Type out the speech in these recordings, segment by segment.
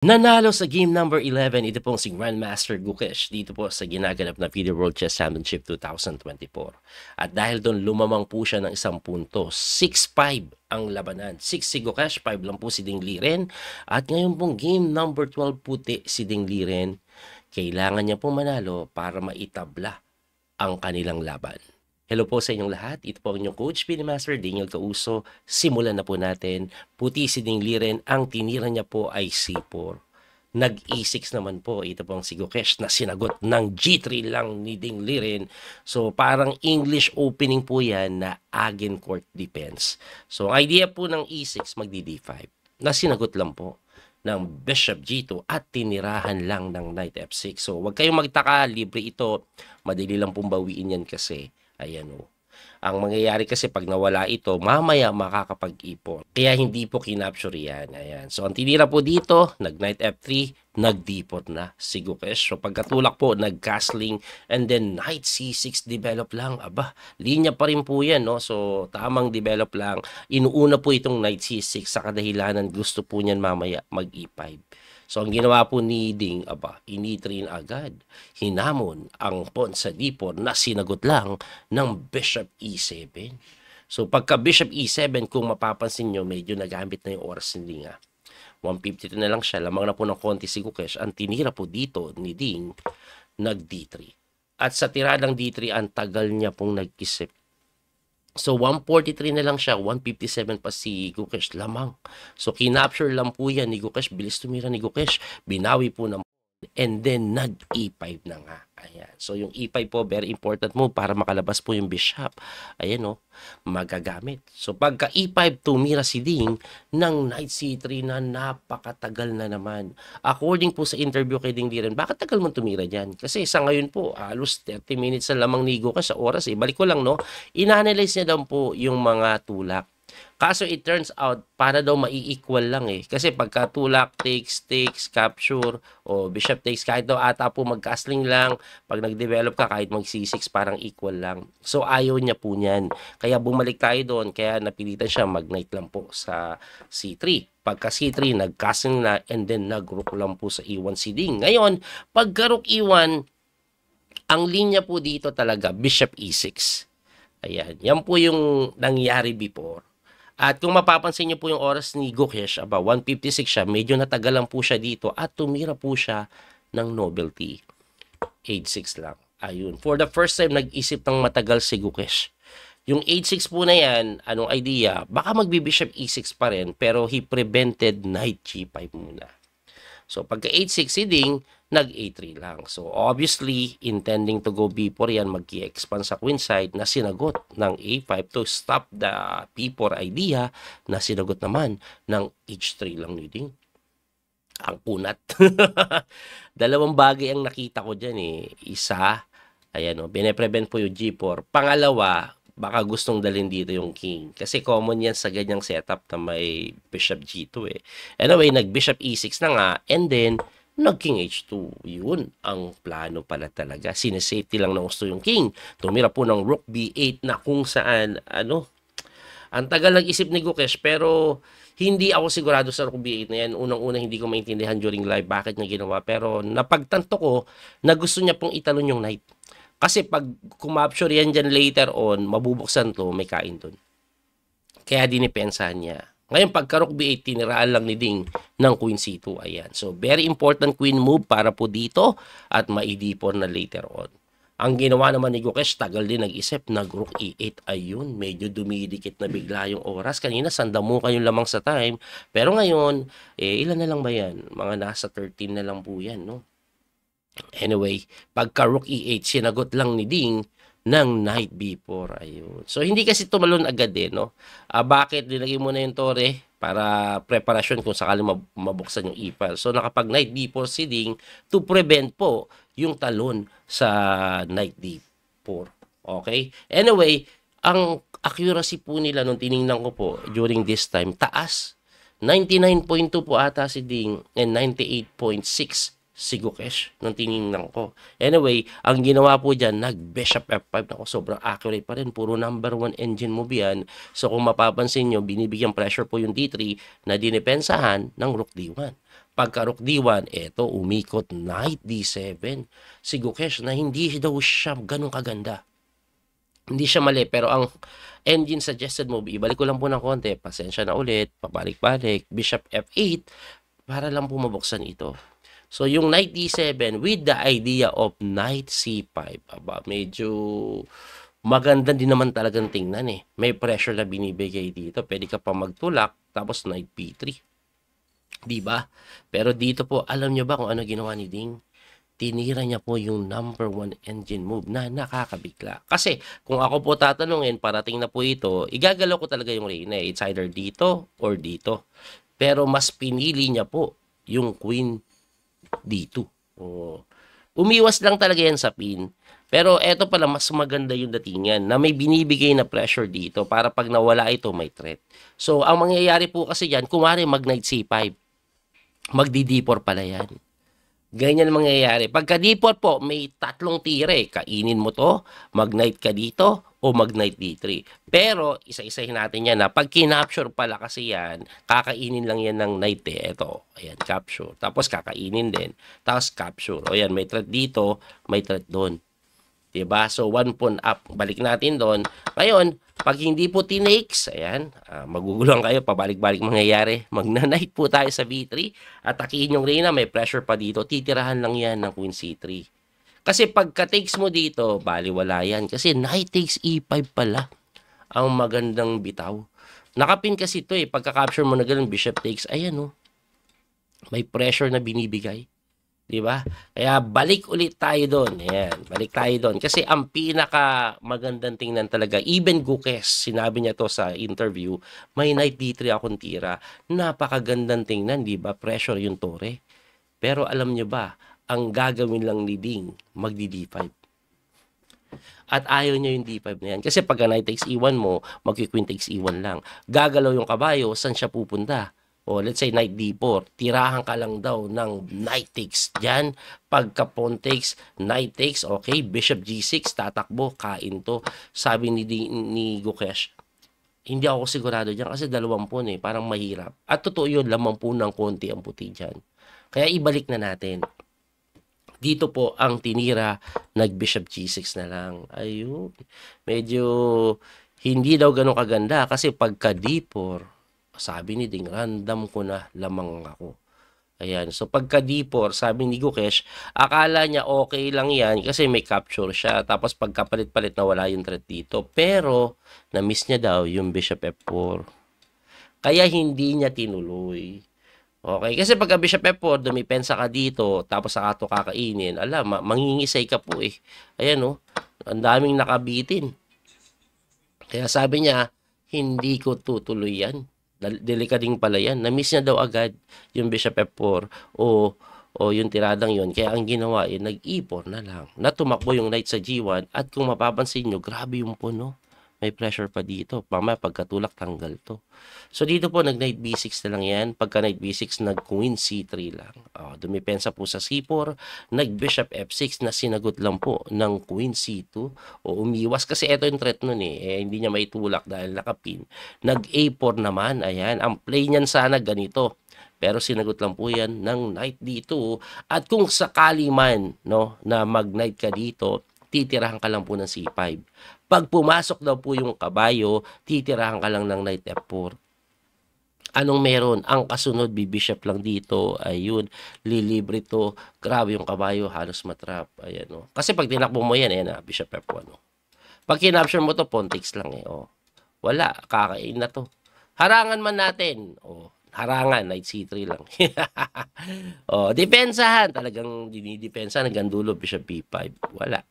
Nanalo sa game number 11, ito pong si Grandmaster Gukesh dito po sa ginaganap na FIDE World Chess Championship 2024. At dahil doon lumamang po siya ng isang punto, 6-5 ang labanan. 6 si Gukesh, 5 lang po si Ding Liren. At ngayon pong game number 12 puti si Ding Liren. Kailangan niya po manalo para maitabla ang kanilang laban. Hello po sa inyong lahat. Ito po ang inyong coach, FIDE Master Daniel Causo. Simulan na po natin. Puti si Ding Liren. Ang tinira niya po ay C4. Nag-E6 naman po. Ito po ang si Gukesh na sinagot ng G3 lang ni Ding Liren. So parang English opening po yan na Agincourt defense. So ang idea po ng E6 magdi-D5 na sinagot lang po ng Bishop G2 at tinirahan lang ng Knight F6. So wag kayong magtaka, libre ito. Madali lang pong bawiin yan kasi. Ayan o. Ang mangyayari kasi pag nawala ito, mamaya makakapag-ipon. Kaya hindi po kinapture yan. Ayan. So ang tinira po dito, nag-Knight F3, nag-depot na si Gukesh. So pagkatulak po, nag-castling, and then Knight C6 develop lang. Aba, linya pa rin po yan. No? So tamang develop lang. Inuuna po itong Knight C6 sa kadahilanan gusto po niyan mamaya mag-E5. So, ang ginawa po ni Ding, ini-train agad. Hinamon ang pawn sa D4 na sinagot lang ng Bishop E7. So, pagka Bishop E7, kung mapapansin nyo, medyo nagamit na yung oras ni Ding. 152 na lang siya. Lamang na po ng konti si Gukesh. Ang tinira po dito ni Ding, nag-D3. At sa tiradang D3, ang tagal niya pong nag-isip. So, 143 na lang siya. 157 pa si Gukesh lamang. So, kinapture lang po yan ni Gukesh. Bilis tumira ni Gukesh. Binawi po ng and then nag-E5 na nga. Ayan. So, yung E5 po, very important mo para makalabas po yung bishop. Ayan o, magagamit. So, pagka E5, tumira si Ding ng Knight C3 na napakatagal na naman. According po sa interview kay Ding Liren, bakit tagal mo tumira dyan? Kasi sa ngayon po, halos 30 minutes na lamang nigo ka sa oras. Balik ko lang, no? Ina-analyze niya daw po yung mga tulak. Kaso it turns out, para daw mai-equal lang eh. Kasi pagka tulak, takes, capture, o bishop takes, kahit daw ata po mag-castling lang, pag nag-develop ka, kahit mag-C6, parang equal lang. So ayaw niya po niyan. Kaya bumalik tayo doon, kaya napilitan siya mag-knight lang po sa C3. Pagka C3, nag-castling na, and then nag-rook lang po sa E1 si Ding. Ngayon, pagka rook E1, ang linya po dito talaga, bishop E6. Ayan, yan po yung nangyari before. At kung mapapansin niyo po yung oras ni Gukesh, 156 siya, medyo natagalan po siya dito at tumira po siya ng nobility. Age 6 lang. Ayun. For the first time, nag-isip ng matagal si Gukesh. Yung age 6 po na yan, anong idea? Baka magbi-bishop E6 pa rin, pero he prevented Knight G5 muna. So, pagka H6 si Ding, nag-A3 lang. So, obviously, intending to go B4 yan, mag-expand sa queen side na sinagot ng A5 to stop the P4 idea na sinagot naman ng H3 lang ni Ding. Ang kunat. Dalawang bagay ang nakita ko dyan eh. Isa, ayan o, bine-prevent po yung G4. Pangalawa, baka gustong dalhin dito yung king. Kasi common yan sa ganyang setup na may bishop G2 eh. Anyway, nag-bishop E6 na nga, and then, nag-king H2. Yun ang plano pala talaga. Sinesafety lang na gusto yung king. Tumira po ng rook B8 na kung saan, ang tagal nag-isip ni Gukesh, pero hindi ako sigurado sa rook B8 na yan. Unang-una, hindi ko maintindihan during live bakit niya ginawa. Pero napagtanto ko na gusto niya pong italon yung knight. Kasi pag kumapture yan dyan later on, mabubuksan to, may kain dun. Kaya dinipensahan niya. Ngayon, pagka rook B8, tiniraan lang ni Ding ng queen C2. Ayan. So, very important queen move para po dito at maidipon na later on. Ang ginawa naman ni Gukesh, tagal din nag-isip, nag-rook E8. Ayun, medyo dumidikit na bigla yung oras. Kanina, sandamo kayong lamang sa time. Pero ngayon, ilan na lang ba yan? Mga nasa 13 na lang po yan, no? Anyway, pagka rook E8, sinagot lang ni Ding ng knight B4. Ayun. So, hindi kasi tumalon agad eh, no? Bakit? Nilagay mo na yung tore para preparasyon kung sakali mabuksan yung E-file. So, nakapag knight D4 si Ding to prevent po yung talon sa knight D4. Okay? Anyway, ang accuracy po nila nung tiningnan ko po during this time, taas. 99.2 po ata si Ding and 98.6 si Gukesh nung tiningnan ko. Anyway, ang ginawa po dyan, nag-bishop F5. Ako, sobrang accurate pa rin. Puro number 1 engine move yan. So, kung mapapansin nyo, binibigyan pressure po yung D3 na dinipensahan ng rook D1. Pagka rook D1, eto, umikot knight D7. Si Gukesh na hindi daw siya ganun kaganda. Hindi siya mali, pero ang engine suggested move, ibalik ko lang po ng konti, pasensya na ulit, pabalik-balik, bishop F8, para lang po mabuksan ito. So, yung knight D7 with the idea of knight C5, aba, medyo maganda din naman talagang tingnan eh. May pressure na binibigay dito. Pwede ka pa magtulak, tapos knight B3. Diba? Pero dito po, alam nyo ba kung ano ginawa ni Ding? Tinira niya po yung number 1 engine move na nakakabigla. Kasi kung ako po tatanungin, parating na po ito, igagalaw ko talaga yung reyna. It's either dito or dito. Pero mas pinili niya po yung queen dito. Oh. Umiwas lang talaga yan sa pin. Pero eto pala, mas maganda yung datingan na may binibigay na pressure dito para pag nawala ito, may threat. So, ang mangyayari po kasi yan, kumari mag-knight C5, magdi-D4 pala yan. Ganyan ang mangyayari. Pagka D4 po, may tatlong tire. Kainin mo to, mag-knight ka dito, o mag-knight D3. Pero, isa-isahin natin yan na pag kinapture pala kasi yan, kakainin lang yan ng knight eh. Ito, ayan, capture. Tapos kakainin din. Tapos capture. O yan, may threat dito, may threat doon. Diba? So, 1 pawn up. Balik natin doon. Ngayon, pag hindi po tinakes, ayan, magugulang kayo, pabalik-balik mangyayari. Magna-knight po tayo sa B3. Atakihin yung reyna, may pressure pa dito. Titirahan lang yan ng queen C3. Kasi pagka-takes mo dito, baliwala yan. Kasi knight takes E5 pala ang magandang bitaw. Nakapin kasi ito eh. Pagka-capture mo na ganun, bishop takes, ayan oh. May pressure na binibigay. Diba? Kaya balik ulit tayo doon. Ayan, balik tayo doon. Kasi ang pinaka magandang tingnan talaga, even Gukesh, sinabi niya to sa interview, may knight D3 akong tira. Napakagandang tingnan, diba? Pressure yung tore. Pero alam niyo ba, ang gagawin lang ni Ding, magdi-D5. At ayaw niya yung D5 na yan. Kasi pag knight takes E1 mo, magki-queen takes E1 lang. Gagalaw yung kabayo, saan siya pupunta? O let's say knight D4, tirahan ka lang daw ng knight takes dyan. Pagka pawn takes, knight takes, okay, bishop G6, tatakbo, kain to. Sabi ni Gukesh, hindi ako sigurado dyan kasi 2 pawn eh, parang mahirap. At totoo yun, 2 pawn ng konti ang puti dyan. Kaya ibalik na natin. Dito po ang tinira, nag-bishop G6 na lang. Ayun, medyo hindi daw ganun kaganda kasi pagka D4, sabi ni Ding, random ko na lamang ako. Ayan. So, pagka D4, sabi ni Gukesh, akala niya okay lang yan kasi may capture siya. Tapos, pagkapalit-palit na wala yung threat dito. Pero, na-miss niya daw yung bishop F4. Kaya, hindi niya tinuloy. Okay? Kasi pagka bishop F4, dumipensa ka dito, tapos saka ito kakainin. Alam, mangingisay ka po eh. Ayan oh. Ang daming nakabitin. Kaya sabi niya, hindi ko tutuloy yan. Delikading pala yan. Na-miss niya daw agad yung bishop F4 o yung tiradang yon. Kaya ang ginawa nag-E4 na lang. Natumakbo yung knight sa G1 at kung mapapansin nyo, grabe yung pawn, no? May pressure pa dito. Mamaya pagkatulak, tanggal to. So dito po, nag-knight B6 na lang yan. Pagka knight B6, nag-queen C3 lang. Dumipensa po sa C4. Nag-bishop F6 na sinagot lang po ng queen C2. O umiwas. Kasi ito yung threat nun eh. Hindi niya maitulak dahil nakapin. Nag-A4 naman. Ayan. Ang play niyan sana ganito. Pero sinagot lang po yan ng knight D2. At kung sakali man no, na mag-knight ka dito, titirahan ka lang po ng C5. Pag pumasok daw po yung kabayo, titirahan ka lang ng knight F4. Anong meron? Ang kasunod, bishop lang dito. Ayun, lilibre to. Grabe yung kabayo, halos matrap. Ayan, no? Kasi pag tinakbo mo yan, ayan na, bishop F1. No? Pag kinapture mo to, pawn takes lang eh. Oh. Wala, kakain na to. Harangan man natin. Oh. Harangan, knight C3 lang. Oh, depensahan. Talagang dinidepensa, hanggang dulo, bishop B5. Wala.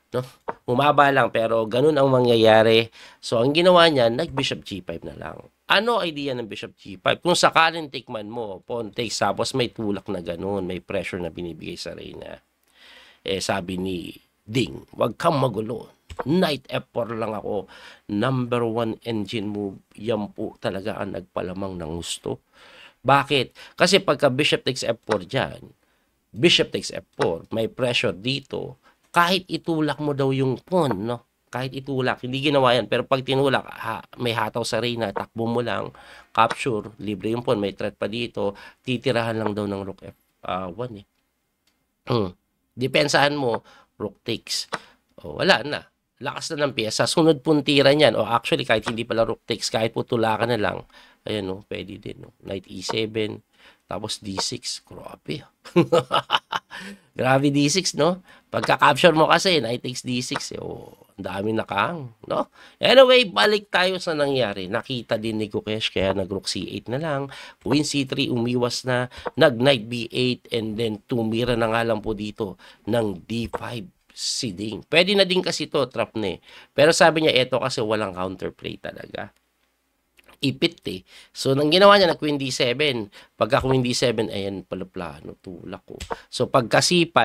No? Umaba lang pero ganun ang mangyayari. So ang ginawa niya, nag-bishop G5 na lang. Ano idea ng bishop G5? Kung sakaling tikman mo, pawn takes, tapos may tulak na ganun, may pressure na binibigay sa reyna. Sabi ni Ding, wag kang magulo. Knight F4 lang ako. Number 1 engine move. Yan po talaga ang nagpalamang ng gusto. Bakit? Kasi pagka bishop takes F4 dyan, bishop takes F4, may pressure dito, kahit itulak mo daw yung pawn, no? kahit itulak, hindi ginawa yan. Pero pag tinulak, may hataw sa Reyna, takbo mo lang, capture, libre yung pawn, may threat pa dito, titirahan lang daw ng rook F1 eh. Depensahan mo, rook takes. Wala na. Lakas na ng pyesa. Sunod puntiran yan. Actually, kahit hindi pala rook takes, kahit po tulakan na lang, ayan pwede din. Knight E7, tapos D6. Grabe. Grabe D6, no? Pagka-capture mo kasi, Knight takes D6, ang dami nakahang, no? Anyway, balik tayo sa nangyari. Nakita din ni Gukesh, kaya nag-rook C8 na lang. Queen C3, umiwas na. Nag-Knight B8, and then tumira na nga lang po dito ng D5. Si Ding. Pwede na din kasi to, trap na eh. Pero sabi niya, eto kasi walang counterplay talaga. Ipit eh. So, nang ginawa niya na Queen D7, pagka Queen D7, ayan pala plano, tulak ko. So, pagka C5,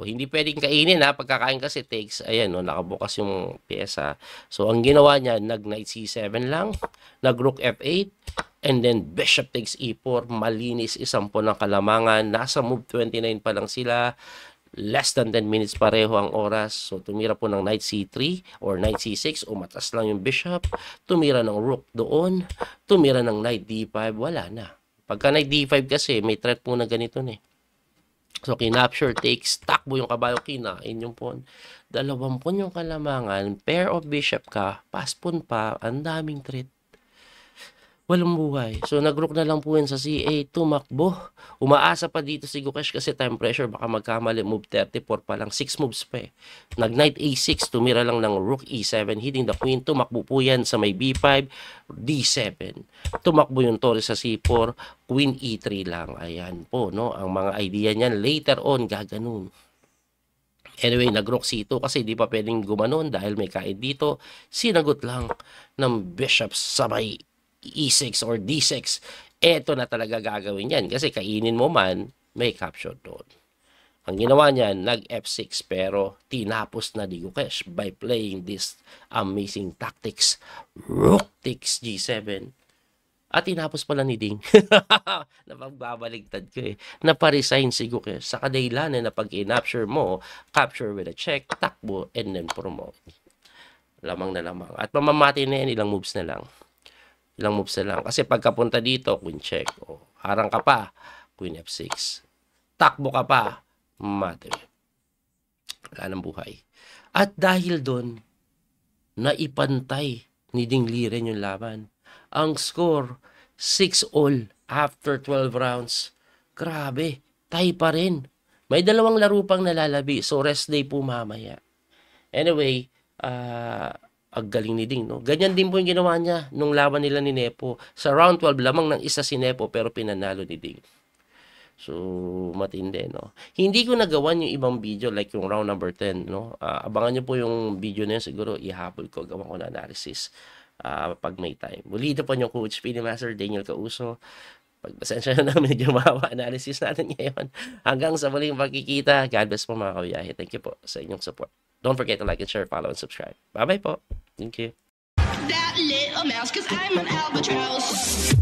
hindi pwedeng kainin pagkakain kasi takes, ayan nakabukas yung pyesa. So, ang ginawa niya, nag-Knight C7 lang, nag-Rook F8, and then Bishop takes E4, malinis, isang po ng kalamangan, nasa move 29 pa lang sila, less than 10 minutes pareho ang oras. So, tumira po ng Knight C3 or Knight C6. Umatas lang yung Bishop. Tumira ng Rook doon. Tumira ng Knight D5. Wala na. Pagka Knight D5 kasi, may threat po na ganito na eh. So, kinapture takes. Takbo yung kabayo. Kinain yung pawn. Dalawang pawn yung kalamangan. Pair of Bishop ka. Pass pawn pa. Ang daming threat. Walang buhay. So, nag-rook na lang po yan sa C8. Tumakbo. Umaasa pa dito si Gukesh kasi time pressure. Baka magkamali. Move 34 pa lang. 6 moves pa eh. Nag-Knight A6. Tumira lang ng Rook E7. Hitting the Queen. Tumakbo po yan sa may B5. D7. Tumakbo yung Torre sa C4. Queen E3 lang. Ayan po, no? Ang mga idea niyan. Later on, gaganon. Anyway, nag-Rook C2 kasi di pa pwedeng gumanon dahil may kaid dito. Sinagot lang ng Bishop sa may E6 or D6, eto na talaga gagawin yan. Kasi kainin mo man, may capture doon. Ang ginawa niya, nag-F6 pero tinapos na ni Gukesh by playing this amazing tactics. Rook takes G7. At tinapos pala ni Ding. Napagbabaligtad ko eh. Naparesign si Gukesh sa kadaylanan na pag in-capture mo, capture with a check, takbo, and then promote. Lamang na lamang. At mamamati na yan, ilang moves na lang. Ilang moves na lang. Kasi pagkapunta dito, Queen check. Harang ka pa, Queen F6. Takbo ka pa, mate. Wala ng buhay. At dahil doon, naipantay ni Ding Liren yung laban. Ang score, 6-all after 12 rounds. Grabe, tie pa rin. May dalawang laro pang nalalabi. So rest day po mamaya. Anyway, ang galing ni Ding, no? Ganyan din po yung ginawa niya nung laban nila ni Nepo. Sa round 12, lamang ng isa si Nepo pero pinanalo ni Ding. So, matindi, no? Hindi ko nagawan yung ibang video like yung round number 10, no? Abangan nyo po yung video na yun. Siguro, ihabol ko. Gawan ko na analysis pag may time. Muli ito po yung Coach Speedy Master Daniel Causo. Pagpasensya na medyo mahaba analysis natin ngayon. Hanggang sa muling pagkikita. God bless po mga kabiyahe. Thank you po sa inyong support. Don't forget to like and share, follow, and subscribe. Bye-bye po. Thank you. That little mouse, 'cause I'm an albatross.